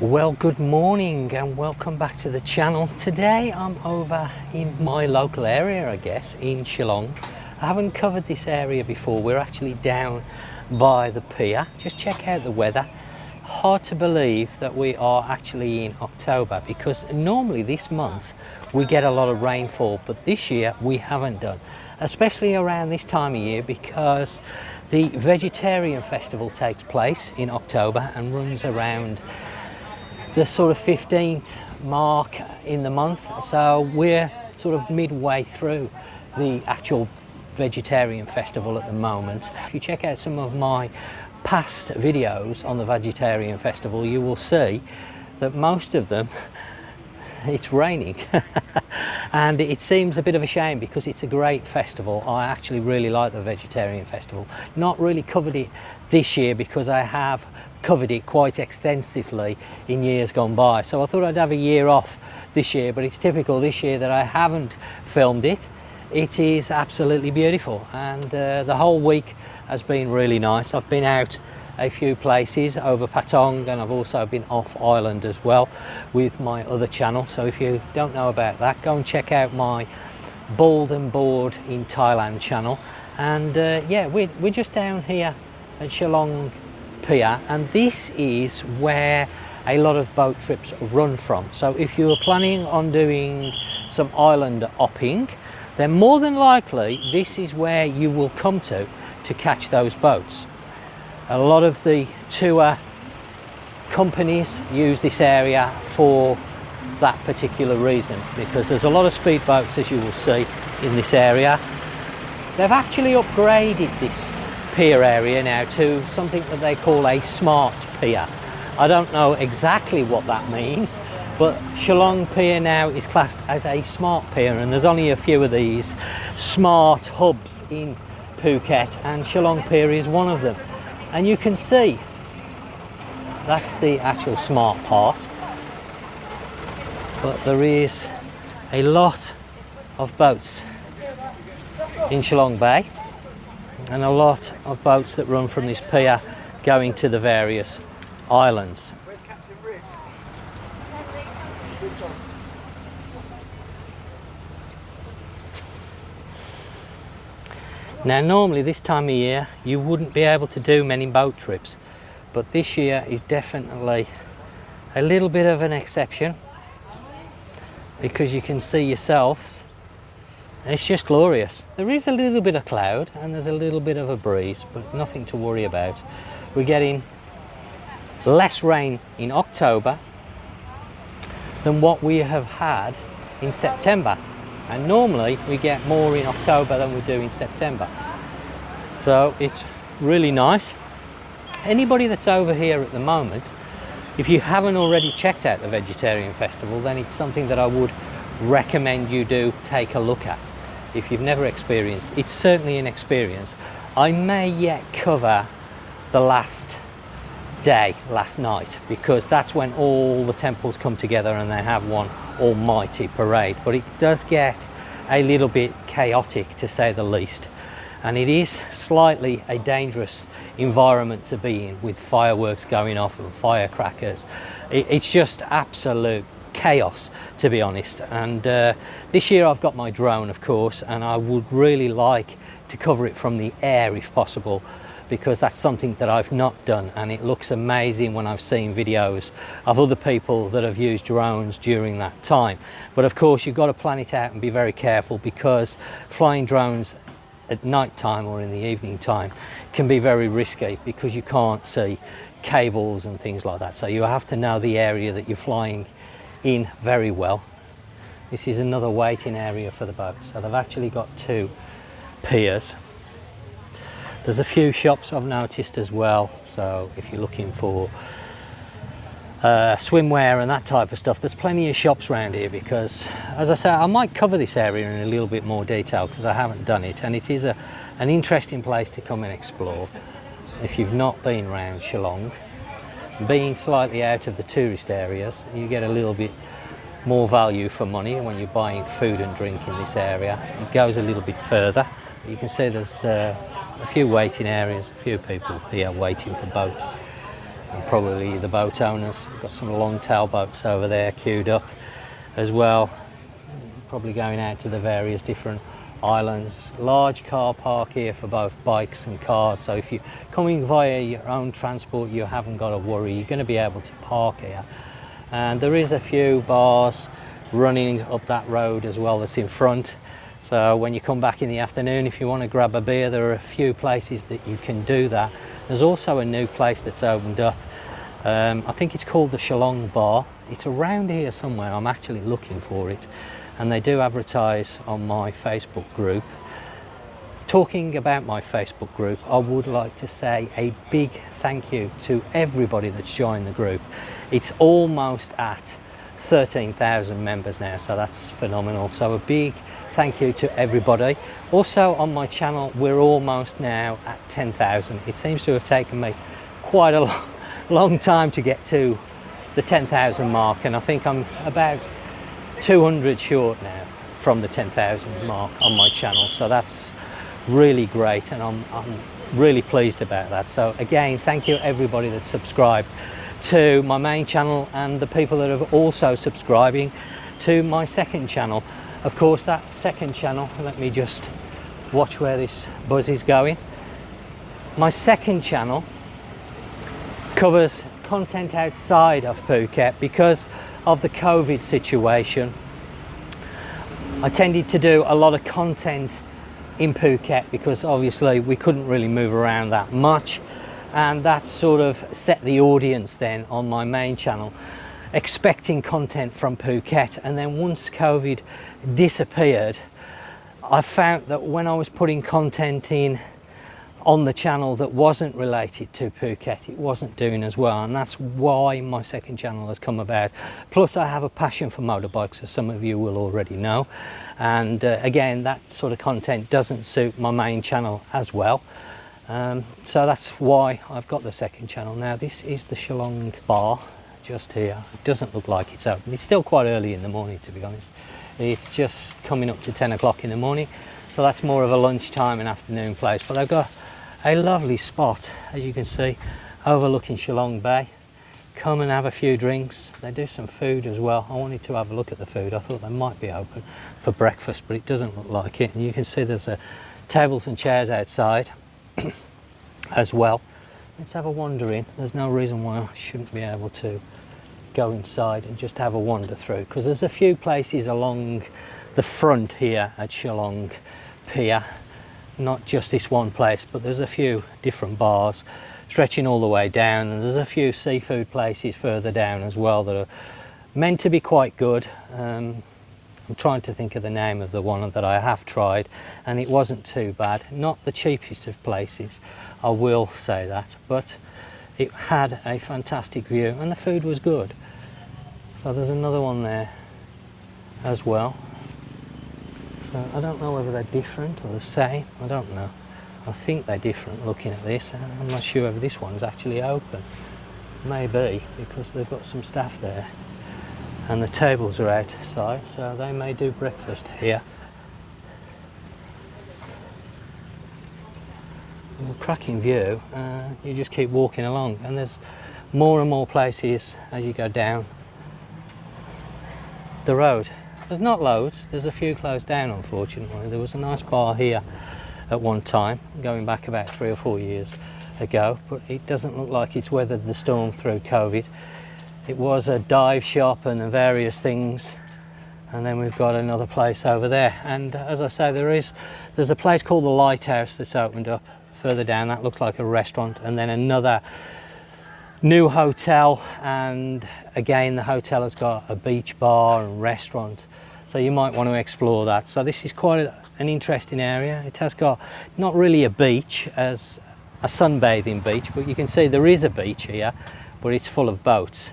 Well, good morning and welcome back to the channel. Today I'm over in my local area, I guess, in Chalong. I haven't covered this area before. We're actually down by the pier. Just check out the weather. Hard to believe that we are actually in October, because normally this month we get a lot of rainfall, but this year we haven't done, especially around this time of year, because the vegetarian festival takes place in October and runs around the sort of 15th mark in the month. So we're sort of midway through the actual vegetarian festival at the moment. If you check out some of my past videos on the vegetarian festival, you will see that most of them it's raining and it seems a bit of a shame, because it's a great festival. I actually really like the vegetarian festival. Not really covered it this year because I have covered it quite extensively in years gone by, so I thought I'd have a year off this year, but it's typical this year that I haven't filmed it. It is absolutely beautiful, and the whole week has been really nice. I've been out a few places over Patong, and I've also been off island as well with my other channel. So if you don't know about that, go and check out my Bald&Bored in Thailand channel. And yeah, we're just down here at Chalong Pier, and this is where a lot of boat trips run from. So if you were planning on doing some island hopping, then more than likely this is where you will come to catch those boats. A lot of the tour companies use this area for that particular reason, because there's a lot of speedboats, as you will see, in this area. They've actually upgraded this pier area now to something that they call a smart pier. I don't know exactly what that means, but Chalong Pier now is classed as a smart pier, and there's only a few of these smart hubs in Phuket, and Chalong Pier is one of them. And you can see that's the actual smart part, but there is a lot of boats in Chalong Bay, and a lot of boats that run from this pier going to the various islands. Now normally this time of year you wouldn't be able to do many boat trips, but this year is definitely a little bit of an exception, because you can see yourselves, it's just glorious. There is a little bit of cloud and there's a little bit of a breeze, but nothing to worry about. We're getting less rain in October than what we have had in September. And normally we get more in October than we do in September. So it's really nice. Anybody that's over here at the moment, if you haven't already checked out the vegetarian festival, then it's something that I would recommend you do take a look at. If you've never experienced, it's certainly an experience. I may yet cover the last day, last night, because that's when all the temples come together and they have one almighty parade. But it does get a little bit chaotic, to say the least, and it is slightly a dangerous environment to be in, with fireworks going off and firecrackers. It's just absolute chaos, to be honest. And this year I've got my drone, of course, and I would really like to cover it from the air if possible, because that's something that I've not done, and it looks amazing when I've seen videos of other people that have used drones during that time. But of course you've got to plan it out and be very careful, because flying drones at night time or in the evening time can be very risky, because you can't see cables and things like that. So you have to know the area that you're flying in very well. This is another waiting area for the boat. So they've actually got two piers. There's a few shops I've noticed as well, so if you're looking for swimwear and that type of stuff, there's plenty of shops around here, because, as I say, I might cover this area in a little bit more detail because I haven't done it, and it is an interesting place to come and explore if you've not been around Chalong. Being slightly out of the tourist areas, you get a little bit more value for money when you're buying food and drink in this area. It goes a little bit further. You can see there's a few waiting areas, a few people here waiting for boats and probably the boat owners. We've got some long tail boats over there queued up as well, probably going out to the various different islands. Large car park here for both bikes and cars, so if you're coming via your own transport you haven't got to worry, you're going to be able to park here. And there is a few bars running up that road as well that's in front, so when you come back in the afternoon, if you want to grab a beer, there are a few places that you can do that. There's also a new place that's opened up. I think it's called the Chalong Bar. It's around here somewhere. I'm actually looking for it, and they do advertise on my Facebook group. Talking about my Facebook group, I would like to say a big thank you to everybody that's joined the group. It's almost at 13,000 members now, so that's phenomenal. So a big thank you to everybody. Also on my channel, we're almost now at 10,000. It seems to have taken me quite a long time to get to the 10,000 mark, and I think I'm about 200 short now from the 10,000 mark on my channel, so that's really great, and I'm really pleased about that. So again, thank you everybody that's subscribed to my main channel and the people that are also subscribing to my second channel. Of course, that second channel, let me just watch where this buzz is going. My second channel covers content outside of Phuket. Because of the COVID situation, I tended to do a lot of content in Phuket because obviously we couldn't really move around that much, and that sort of set the audience then on my main channel, expecting content from Phuket. And then once COVID disappeared, I found that when I was putting content in on the channel that wasn't related to Phuket, it wasn't doing as well, and that's why my second channel has come about. Plus I have a passion for motorbikes, as some of you will already know, and again, that sort of content doesn't suit my main channel as well. So that's why I've got the second channel. Now this is the Chalong Bar just here. It doesn't look like it's open. It's still quite early in the morning, to be honest. It's just coming up to 10 o'clock in the morning, so that's more of a lunchtime and afternoon place. But they've got a lovely spot, as you can see, overlooking Chalong Bay. Come and have a few drinks. They do some food as well. I wanted to have a look at the food. I thought they might be open for breakfast, but it doesn't look like it. And you can see there's tables and chairs outside as well. Let's have a wander in. There's no reason why I shouldn't be able to go inside and just have a wander through, because there's a few places along the front here at Chalong Pier. Not just this one place, but there's a few different bars stretching all the way down, and there's a few seafood places further down as well that are meant to be quite good. I'm trying to think of the name of the one that I have tried, and it wasn't too bad. Not the cheapest of places, I will say that, but it had a fantastic view and the food was good. So there's another one there as well. So I don't know whether they're different or the same, I don't know. I think they're different looking at this. I'm not sure if this one's actually open. Maybe, because they've got some staff there and the tables are outside, so they may do breakfast here. A cracking view. You just keep walking along, and there's more and more places as you go down the road. There's not loads, there's a few closed down unfortunately. There was a nice bar here at one time, going back about 3 or 4 years ago, but it doesn't look like it's weathered the storm through COVID. It was a dive shop and various things, and then we've got another place over there. And as I say, there's a place called the Lighthouse that's opened up further down. That looks like a restaurant, and then another new hotel, and again the hotel has got a beach bar and restaurant, so you might want to explore that. So this is quite an interesting area. It has got not really a beach as a sunbathing beach, but you can see there is a beach here, but it's full of boats,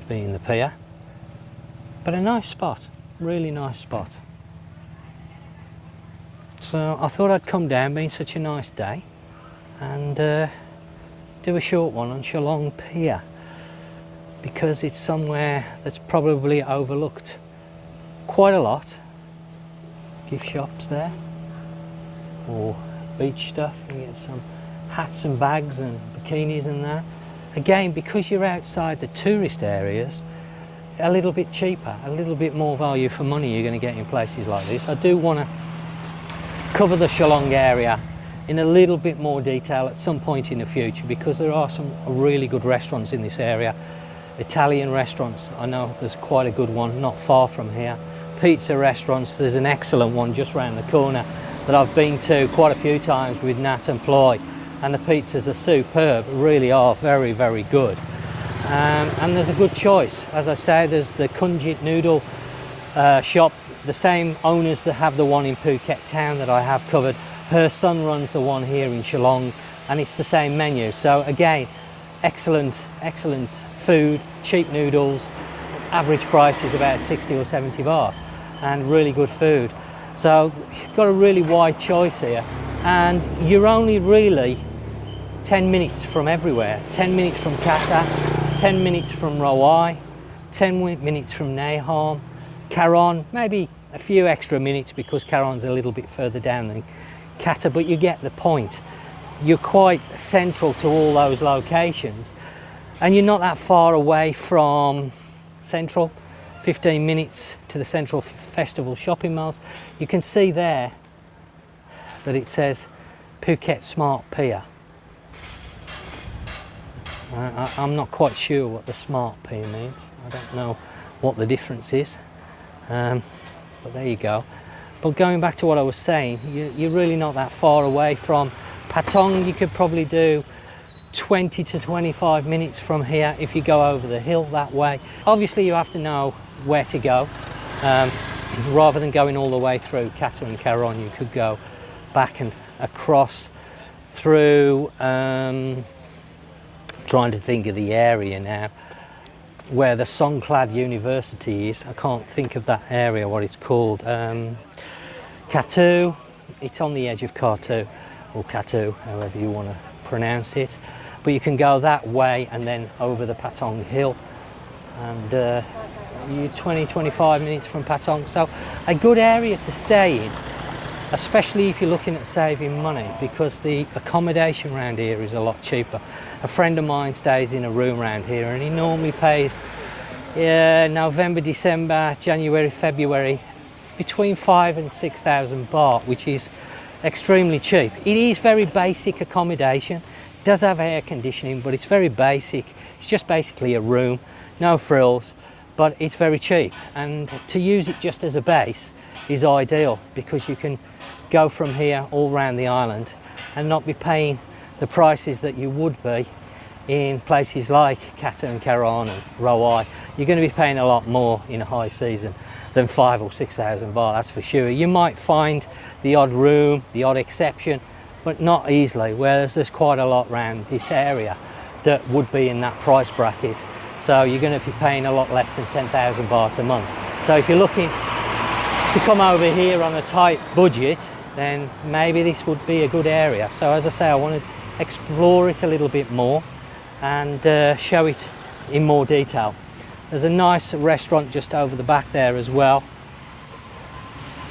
being the pier. But a nice spot, really nice spot. So I thought I'd come down, being such a nice day, and do a short one on Chalong Pier, because it's somewhere that's probably overlooked quite a lot. Gift shops there, or beach stuff. You get some hats and bags and bikinis and that. again, because you're outside the tourist areas, a little bit cheaper, a little bit more value for money you're going to get in places like this. I do want to cover the Chalong area in a little bit more detail at some point in the future, because there are some really good restaurants in this area. Italian restaurants, I know there's quite a good one not far from here. Pizza restaurants, there's an excellent one just round the corner that I've been to quite a few times with Nat and Ploy, and the pizzas are superb, really are very, very good. And there's a good choice. As I say, there's the Kunjit noodle shop, the same owners that have the one in Phuket town that I have covered. Her son runs the one here in Chalong, and it's the same menu. So again, excellent food, cheap noodles, average price is about 60 or 70 baht, and really good food. So you've got a really wide choice here, and you're only really 10 minutes from everywhere. 10 minutes from Kata, 10 minutes from Rawai, 10 minutes from Nahom, Karon, maybe a few extra minutes because Karon's a little bit further down than Kata, but you get the point. You're quite central to all those locations, and you're not that far away from Central. 15 minutes to the Central Festival shopping malls. You can see there that it says Phukets Smart Pier. I'm not quite sure what the Smart Pier means. I don't know what the difference is, but there you go. But going back to what I was saying, you're really not that far away from Patong. You could probably do 20 to 25 minutes from here if you go over the hill that way. Obviously you have to know where to go. Rather than going all the way through Kata and Karon, you could go back and across through, trying to think of the area now, where the Songklad University is. I can't think of that area, what it's called. Katu, it's on the edge of Katu, or Katu, however you want to pronounce it. But you can go that way and then over the Patong hill, and you're 20-25 minutes from Patong. So a good area to stay in, especially if you're looking at saving money, because the accommodation around here is a lot cheaper. A friend of mine stays in a room around here, and he normally pays November, December, January, February, between 5,000 and 6,000 baht, which is extremely cheap. It is very basic accommodation. It does have air conditioning, but it's very basic. It's just basically a room, no frills, but it's very cheap. And to use it just as a base is ideal, because you can go from here all around the island and not be paying the prices that you would be in places like Kata and Karon and Rawai. You're going to be paying a lot more in a high season than 5,000 or 6,000 baht, that's for sure. You might find the odd room, the odd exception, but not easily, whereas there's quite a lot around this area that would be in that price bracket. So you're going to be paying a lot less than 10,000 baht a month. So if you're looking to come over here on a tight budget, then maybe this would be a good area. So as I say, I wanted to explore it a little bit more and show it in more detail. There's a nice restaurant just over the back there as well.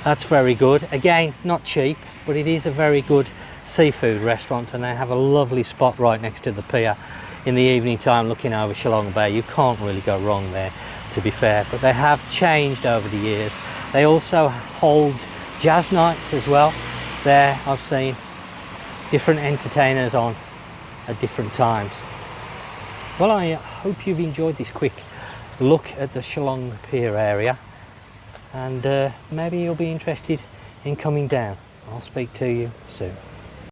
That's very good. Again, not cheap, but it is a very good seafood restaurant, and they have a lovely spot right next to the pier in the evening time looking over Chalong Bay. You can't really go wrong there, to be fair, but they have changed over the years. They also hold jazz nights as well. There I've seen different entertainers on at different times. Well, I hope you've enjoyed this quick look at the Chalong Pier area, and maybe you'll be interested in coming down. I'll speak to you soon.